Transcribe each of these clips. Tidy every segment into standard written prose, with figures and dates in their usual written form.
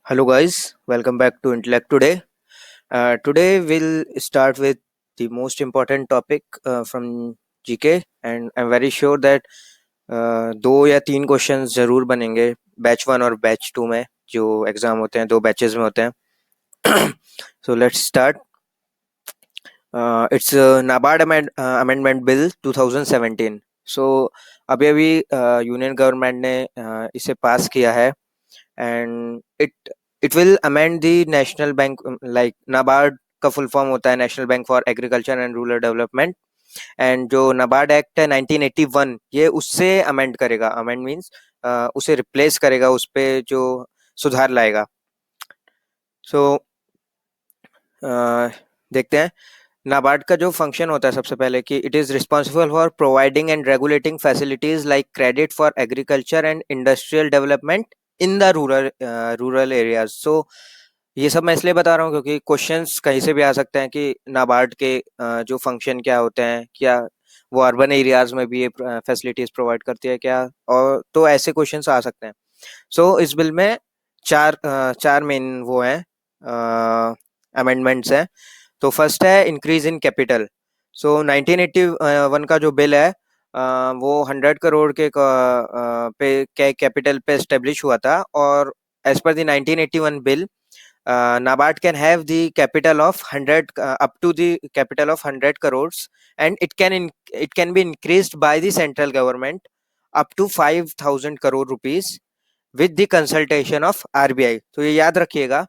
Hello, guys. Welcome back to Intellect Today. Today, we'll start with the most important topic from GK, and I'm very sure that दो या तीन questions जरूर बनेंगे batch one और batch to में जो exam होते हैं दो बैचेस में होते हैं so let's start it's NABARD amendment bill 2017 सो अभी अभी यूनियन गवर्नमेंट ने इसे पास किया है and it will amend the national bank like NABARD का फुल फॉर्म होता है national bank for agriculture and rural development and जो नाबार्ड एक्ट है 1981 ये उससे अमेंड करेगा अमेंड मींस उसे रिप्लेस करेगा उस पे जो सुधार लाएगा सो देखते हैं नाबार्ड का जो फंक्शन होता है सबसे पहले कि it is responsible for providing and regulating facilities like credit for agriculture and industrial development in the rural areas so ये सब मैं इसलिए बता रहा हूँ क्योंकि क्वेश्चंस कहीं से भी आ सकते हैं कि नाबार्ड के जो फंक्शन क्या होते हैं क्या वो अर्बन एरियाज में भी ये फैसिलिटीज प्रोवाइड करती है क्या और तो ऐसे क्वेश्चंस आ सकते हैं सो इस बिल में चार मेन वो हैं अमेंडमेंट्स हैं तो फर्स्ट है इंक्रीज इन कैपिटल सो 1981 का जो बिल है वो 100 करोड़ पे कैपिटल पे एस्टेब्लिश हुआ था और as per the 1981 bill NABARD can have the capital of 100 up to the capital of 100 crores and it can be increased by the central government up to 5,000 crore rupees with the consultation of RBI तो ये याद रखिएगा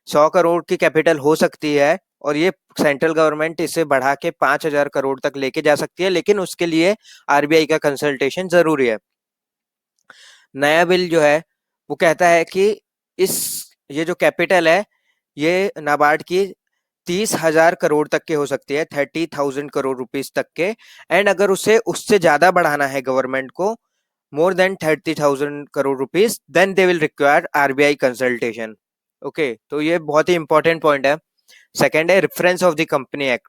100 करोड़ की capital हो सकती है और ये सेंट्रल गवर्नमेंट इसे बढ़ा के 5,000 करोड़ तक लेके जा सकती है लेकिन उसके लिए आरबीआई का कंसल्टेशन जरूरी है नया बिल जो है वो कहता है कि इस ये जो कैपिटल है ये नाबार्ड की 30,000 करोड़ तक के हो सकती है 30,000 करोड़ रुपीस तक के एंड अगर उसे उससे ज्यादा बढ़ाना है गवर्नमेंट को more than 30,000 crore rupees then they will require RBI consultation okay तो ये बहुत ही इंपॉर्टेंट पॉइंट है सेकेंड है reference of the company act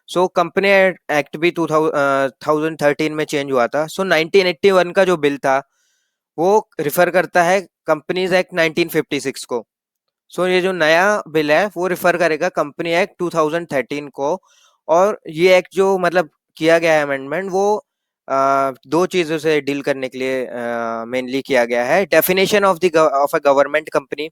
so company act भी 2013 में चेंज हुआ था सो 1981 का जो बिल था वो रिफर करता है कंपनीज एक्ट 1956 को सो ये जो नया बिल है वो रिफर करेगा कंपनी एक्ट 2013 को और ये एक्ट जो मतलब किया गया है अमेंडमेंट वो दो चीजों से डील करने के लिए मेनली किया गया है definition of a government company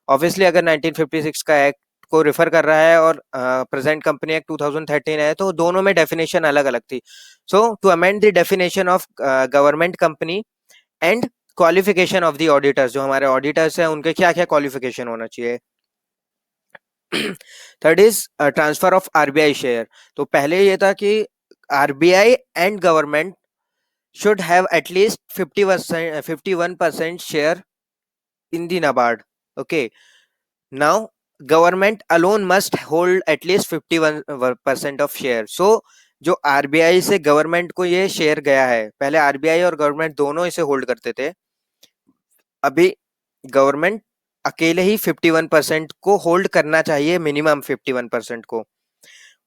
obviously अगर 1956 का एक्ट को रिफर कर रहा है और प्रेजेंट कंपनी एक्ट 2013 है तो दोनों में डेफिनेशन अलग अलग थी so to amend the definition of government company and qualification of the auditors जो हमारे ऑडिटर्स हैं उनके क्या क्या क्वालिफिकेशन होना चाहिए third is transfer of RBI share तो पहले ये था कि RBI and government should have at least 51% share in the NABARD. Okay. Now, government alone must hold at least 51% of share. So, जो आरबीआई से गवर्नमेंट को ये शेयर गया है पहले आरबीआई और गवर्नमेंट दोनों इसे होल्ड करते थे अभी गवर्नमेंट अकेले ही 51% को होल्ड करना चाहिए मिनिमम 51% को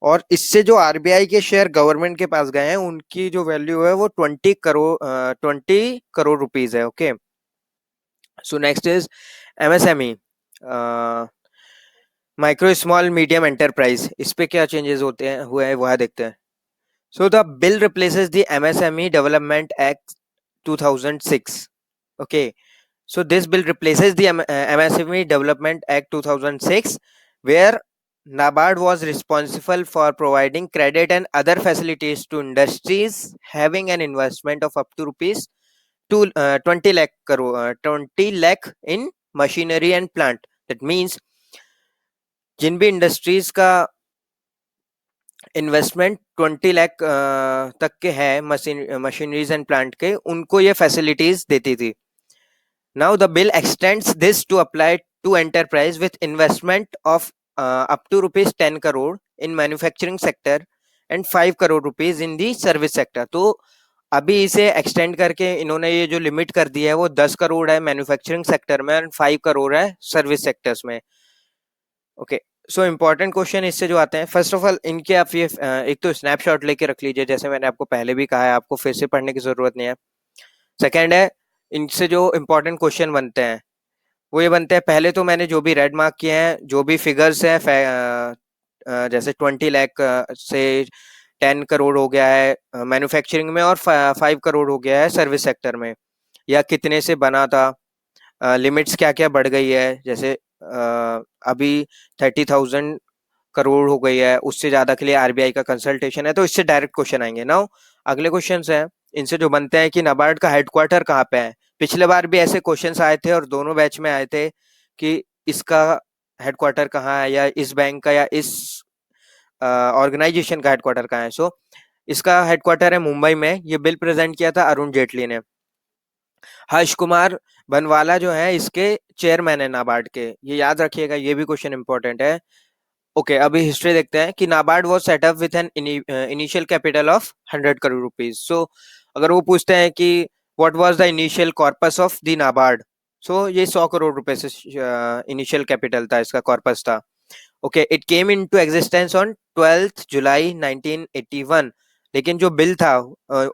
और इससे जो आरबीआई के शेयर गवर्नमेंट के पास गए हैं उनकी जो वैल्यू है वो 20 करोड़ रुपीज है okay so next is MSME micro small medium enterprise इस पे क्या चेंजेस होते हैं हुए हैं वह देखते हैं so the bill replaces the MSME development act 2006 okay so this bill replaces the MSME Development Act 2006 where NABARD was responsible for providing credit and other facilities to industries having an investment of up to rupees 20 lakh crore 20 lakh in machinery and plant that means जिन भी industries का investment 20 lakh तक के है machineries and plant के उनको ये facilities देती थी Now the bill extends this to apply to enterprise with investment of up to rupees 10 crore in manufacturing sector and 5 crore rupees in the service sector. तो अभी इसे एक्सटेंड करके इन्होंने ये जो लिमिट कर दी है वो 10 करोड़ है मैन्युफैक्चरिंग सेक्टर में और 5 करोड़ है सर्विस सेक्टर्स में ओके सो इम्पोर्टेंट क्वेश्चन इससे जो आते हैं फर्स्ट ऑफ ऑल इनके आप ये एक तो स्नैपशॉट लेके रख लीजिए जैसे मैंने आपको पहले भी कहा है आपको फिर से पढ़ने की जरूरत नहीं है सेकेंड है इनसे जो इम्पोर्टेंट क्वेश्चन बनते हैं वो ये बनते हैं, पहले तो मैंने जो भी रेड मार्क किए हैं, जो भी फिगर्स हैं, जैसे 20 लाख से 10 करोड़ हो गया है मैन्युफैक्चरिंग में, और 5 करोड़ हो गया है सर्विस सेक्टर में, या कितने से बना था, लिमिट्स क्या क्या बढ़ गई है, जैसे अभी 30,000 करोड़ हो गई है, उससे ज्यादा के लिए आरबीआई का कंसल्टेशन है, तो इससे डायरेक्ट क्वेश्चन आएंगे। नाउ अगले क्वेश्चन हैं, इनसे जो बनते हैं कि नाबार्ड का हेडक्वार्टर कहाँ पे है। पिछले बार भी ऐसे क्वेश्चंस आए थे और दोनों बैच में आए थे कि इसका हेडक्वार्टर कहाँ है, या इस बैंक का या इस ऑर्गेनाइजेशन का हेडक्वार्टर कहाँ है। सो इसका हेडक्वार्टर है मुंबई में। ये बिल प्रेजेंट किया था अरुण जेटली ने। हर्ष कुमार बनवाला जो है इसके चेयरमैन है नाबार्ड के, ये याद रखिएगा, ये भी क्वेश्चन इंपॉर्टेंट है। ओके, अभी हिस्ट्री देखते हैं कि NABARD was set up with an initial capital of 100 crore rupees. So अगर वो पूछते हैं कि what was the initial corpus of the NABARD, so ये 100 करोड़ रुपए से इनिशियल कैपिटल था, इसका कॉर्पस था। Okay, it came into existence on 12 जुलाई 1981। लेकिन जो बिल था,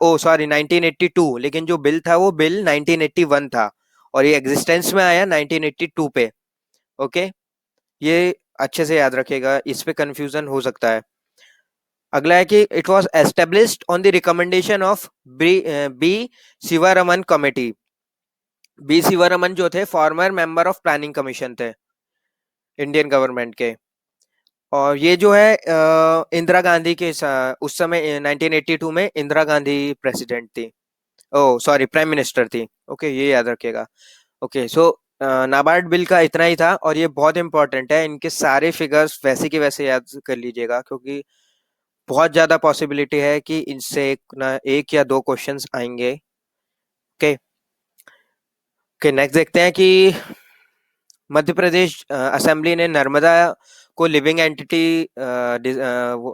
ओ सॉरी 1982, लेकिन जो बिल था वो बिल 1981 था, और ये एग्जिस्टेंस में आया 1982 पे। ओके, ये अच्छे से याद रखिएगा, इस पे कंफ्यूजन हो सकता है। अगला है कि it was established on the recommendation of B Sivaraman committee. B Sivaraman जो थे former member of planning commission थे इंडियन गवर्नमेंट के। और ये जो है इंदिरा गांधी के उस समय 1982 में इंदिरा गांधी प्रेसिडेंट थी, ओ सॉरी प्राइम मिनिस्टर थी। ओके, ये याद रखिएगा। ओके, सो नाबार्ड बिल का इतना ही था, और ये बहुत इंपॉर्टेंट है, इनके सारे फिगर्स वैसे के वैसे याद कर लीजिएगा, क्योंकि बहुत ज्यादा पॉसिबिलिटी है कि इनसे एक ना एक या दो क्वेश्चंस आएंगे। ओके ओके, नेक्स्ट देखते हैं कि मध्य प्रदेश असेंबली ने नर्मदा को लिविंग एंटिटी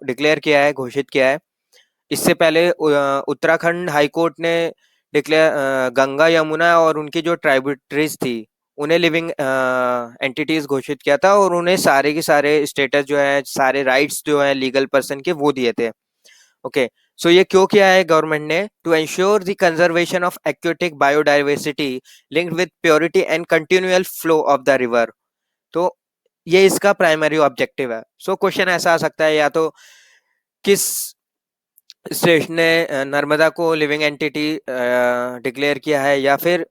डिक्लेयर किया है, घोषित किया है। इससे पहले उत्तराखंड हाई कोर्ट ने डिक्लेयर गंगा यमुना और उनकी जो ट्राइब्यूटरीज थी उन्हें लिविंग एंटिटीज घोषित किया था, और उन्हें सारे के सारे स्टेटस जो है, सारे राइट्स जो है लीगल पर्सन के, वो दिए थे। ओके, सो ये क्यों किया है गवर्नमेंट ने? To ensure the conservation of aquatic biodiversity linked with purity and continual flow of the river. तो ये इसका प्राइमरी ऑब्जेक्टिव है। सो क्वेश्चन ऐसा आ सकता है, या तो किस स्टेट ने नर्मदा को लिविंग एंटिटी डिक्लेयर किया है, या फिर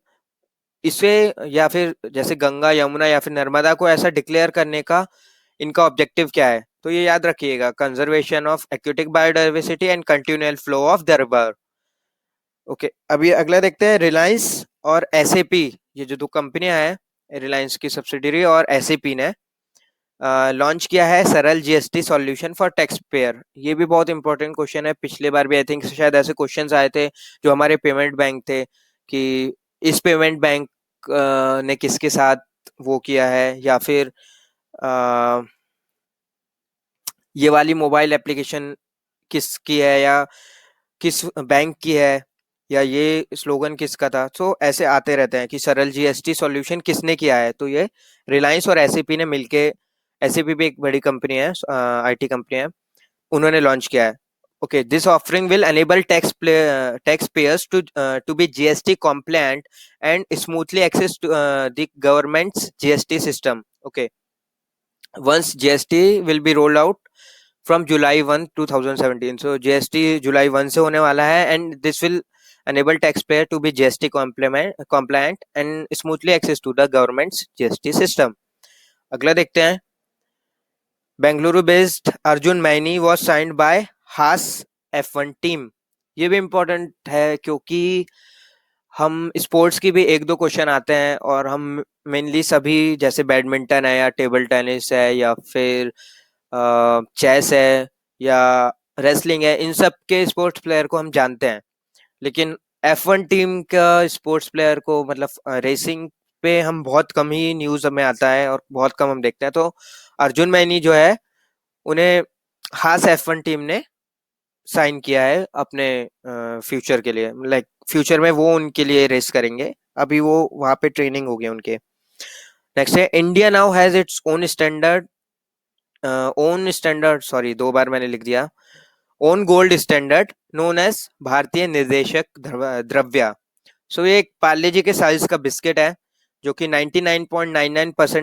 इसे, या फिर जैसे गंगा यमुना या फिर नर्मदा को ऐसा डिक्लेयर करने का इनका ऑब्जेक्टिव क्या है। तो ये याद रखिएगा, conservation of aquatic biodiversity and continual flow of the river. Okay, अभी अगला देखते हैं, रिलायंस और एसएपी, ये जो दो कंपनियां हैं, रिलायंस की सब्सिडरी और एसएपी ने लॉन्च किया है सरल GST solution for tax payer. ये भी बहुत इंपॉर्टेंट क्वेश्चन है, पिछले बार भी आई थिंक शायद ऐसे क्वेश्चंस आए थे जो हमारे पेमेंट बैंक थे, कि इस पेमेंट बैंक ने किसके साथ वो किया है, या फिर अ, ये वाली मोबाइल एप्लीकेशन किसकी है, या किस बैंक की है, या ये स्लोगन किसका था। तो ऐसे आते रहते हैं कि सरल जीएसटी सॉल्यूशन किसने किया है, तो ये रिलायंस और एसएपी ने मिलके, एसएपी भी एक बड़ी कंपनी है, आईटी कंपनी है, उन्होंने लॉन्च किया है। Okay, this offering will enable tax payers to be GST compliant and smoothly access the government's GST system. Okay, once GST will be rolled out from July 1, 2017. So GST July 1 से होने वाला है, and this will enable taxpayer to be GST compliant and smoothly access to the government's GST system. अगला देखते हैं, Bengaluru based Arjun many was signed by हास F1 team. ये भी इम्पोर्टेंट है, क्योंकि हम स्पोर्ट्स की भी एक दो क्वेश्चन आते हैं, और हम मेनली सभी, जैसे बैडमिंटन है या टेबल टेनिस है या फिर चेस है या रेसलिंग है, इन सब के स्पोर्ट्स प्लेयर को हम जानते हैं, लेकिन F1 टीम का स्पोर्ट्स प्लेयर को, मतलब रेसिंग पे हम बहुत कम ही न्यूज में आता है और बहुत कम हम देखते हैं। तो अर्जुन मैनी जो है, उन्हें हास F1 टीम ने साइन किया है अपने फ्यूचर के लिए, लाइक फ्यूचर में वो उनके लिए रेस करेंगे, अभी वो वहां पे ट्रेनिंग हो गई उनके। नेक्स्ट है, India now has its own standard, sorry दो बार मैंने लिख दिया, own gold standard known as Bharatiya Nirdeshak द्रव्य। सो ये एक पार्ले जी के साइज का बिस्किट है, जो कि 99.99%